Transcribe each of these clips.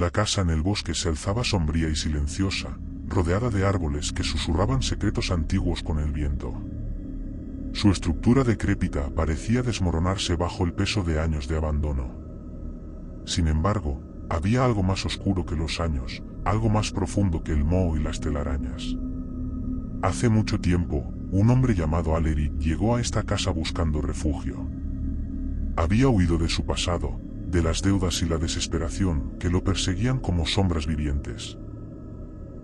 La casa en el bosque se alzaba sombría y silenciosa, rodeada de árboles que susurraban secretos antiguos con el viento. Su estructura decrépita parecía desmoronarse bajo el peso de años de abandono. Sin embargo, había algo más oscuro que los años, algo más profundo que el moho y las telarañas. Hace mucho tiempo, un hombre llamado Aleric llegó a esta casa buscando refugio. Había huido de su pasado, de las deudas y la desesperación que lo perseguían como sombras vivientes.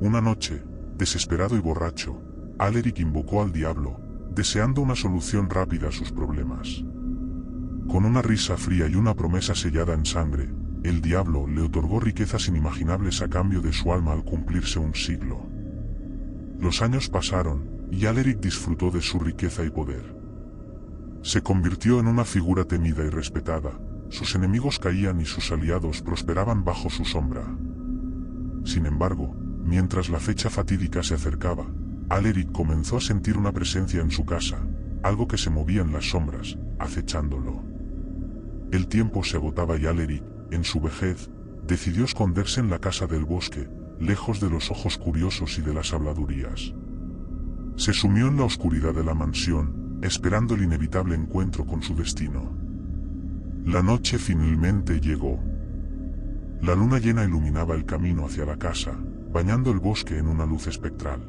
Una noche, desesperado y borracho, Aleric invocó al diablo, deseando una solución rápida a sus problemas. Con una risa fría y una promesa sellada en sangre, el diablo le otorgó riquezas inimaginables a cambio de su alma al cumplirse un siglo. Los años pasaron, y Aleric disfrutó de su riqueza y poder. Se convirtió en una figura temida y respetada, sus enemigos caían y sus aliados prosperaban bajo su sombra. Sin embargo, mientras la fecha fatídica se acercaba, Aleric comenzó a sentir una presencia en su casa, algo que se movía en las sombras, acechándolo. El tiempo se agotaba y Aleric, en su vejez, decidió esconderse en la casa del bosque, lejos de los ojos curiosos y de las habladurías. Se sumió en la oscuridad de la mansión, esperando el inevitable encuentro con su destino. La noche finalmente llegó. La luna llena iluminaba el camino hacia la casa, bañando el bosque en una luz espectral.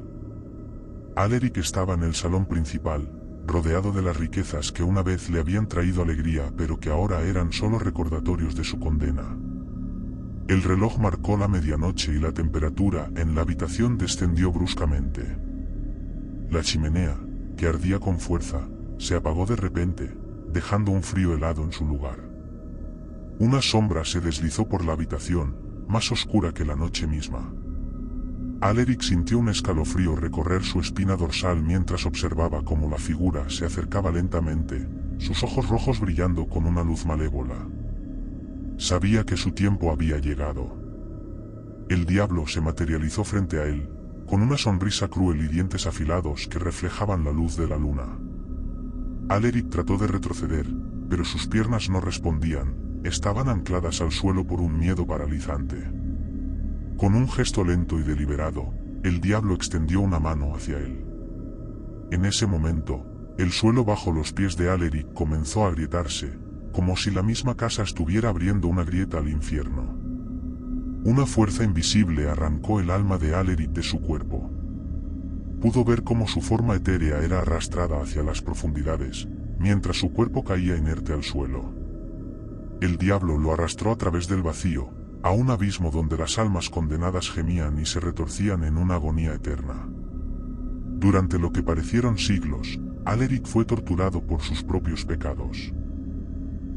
Aleric estaba en el salón principal, rodeado de las riquezas que una vez le habían traído alegría pero que ahora eran solo recordatorios de su condena. El reloj marcó la medianoche y la temperatura en la habitación descendió bruscamente. La chimenea, que ardía con fuerza, se apagó de repente, dejando un frío helado en su lugar. Una sombra se deslizó por la habitación, más oscura que la noche misma. Aleric sintió un escalofrío recorrer su espina dorsal mientras observaba cómo la figura se acercaba lentamente, sus ojos rojos brillando con una luz malévola. Sabía que su tiempo había llegado. El diablo se materializó frente a él, con una sonrisa cruel y dientes afilados que reflejaban la luz de la luna. Aleric trató de retroceder, pero sus piernas no respondían, estaban ancladas al suelo por un miedo paralizante. Con un gesto lento y deliberado, el diablo extendió una mano hacia él. En ese momento, el suelo bajo los pies de Aleric comenzó a agrietarse, como si la misma casa estuviera abriendo una grieta al infierno. Una fuerza invisible arrancó el alma de Aleric de su cuerpo. Pudo ver cómo su forma etérea era arrastrada hacia las profundidades, mientras su cuerpo caía inerte al suelo. El diablo lo arrastró a través del vacío, a un abismo donde las almas condenadas gemían y se retorcían en una agonía eterna. Durante lo que parecieron siglos, Aleric fue torturado por sus propios pecados.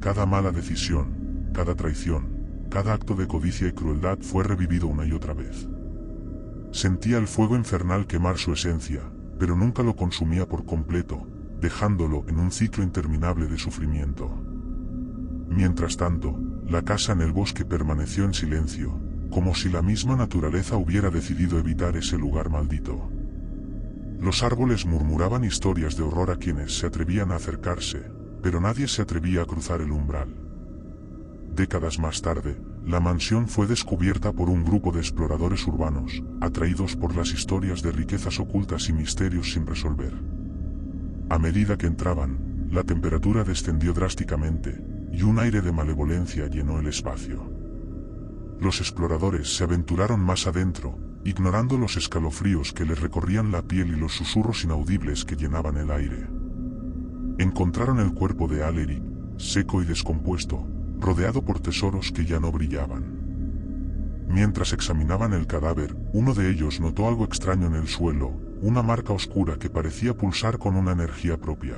Cada mala decisión, cada traición, cada acto de codicia y crueldad fue revivido una y otra vez. Sentía el fuego infernal quemar su esencia, pero nunca lo consumía por completo, dejándolo en un ciclo interminable de sufrimiento. Mientras tanto, la casa en el bosque permaneció en silencio, como si la misma naturaleza hubiera decidido evitar ese lugar maldito. Los árboles murmuraban historias de horror a quienes se atrevían a acercarse, pero nadie se atrevía a cruzar el umbral. Décadas más tarde, la mansión fue descubierta por un grupo de exploradores urbanos, atraídos por las historias de riquezas ocultas y misterios sin resolver. A medida que entraban, la temperatura descendió drásticamente, y un aire de malevolencia llenó el espacio. Los exploradores se aventuraron más adentro, ignorando los escalofríos que les recorrían la piel y los susurros inaudibles que llenaban el aire. Encontraron el cuerpo de Aleric, seco y descompuesto, rodeado por tesoros que ya no brillaban. Mientras examinaban el cadáver, uno de ellos notó algo extraño en el suelo, una marca oscura que parecía pulsar con una energía propia.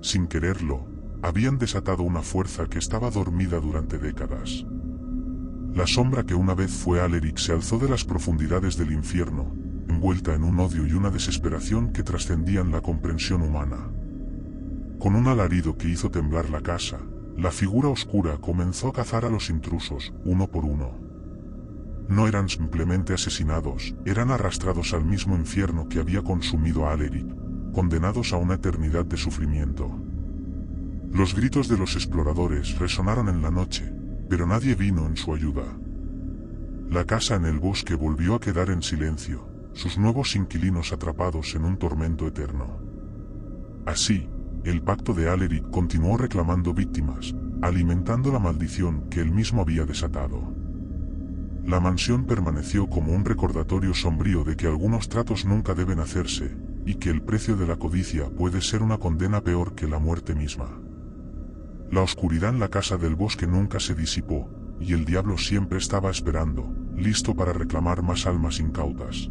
Sin quererlo, habían desatado una fuerza que estaba dormida durante décadas. La sombra que una vez fue Aleric se alzó de las profundidades del infierno, envuelta en un odio y una desesperación que trascendían la comprensión humana. Con un alarido que hizo temblar la casa, la figura oscura comenzó a cazar a los intrusos, uno por uno. No eran simplemente asesinados, eran arrastrados al mismo infierno que había consumido a Aleric, condenados a una eternidad de sufrimiento. Los gritos de los exploradores resonaron en la noche, pero nadie vino en su ayuda. La casa en el bosque volvió a quedar en silencio, sus nuevos inquilinos atrapados en un tormento eterno. Así, el pacto de Alaric continuó reclamando víctimas, alimentando la maldición que él mismo había desatado. La mansión permaneció como un recordatorio sombrío de que algunos tratos nunca deben hacerse, y que el precio de la codicia puede ser una condena peor que la muerte misma. La oscuridad en la casa del bosque nunca se disipó, y el diablo siempre estaba esperando, listo para reclamar más almas incautas.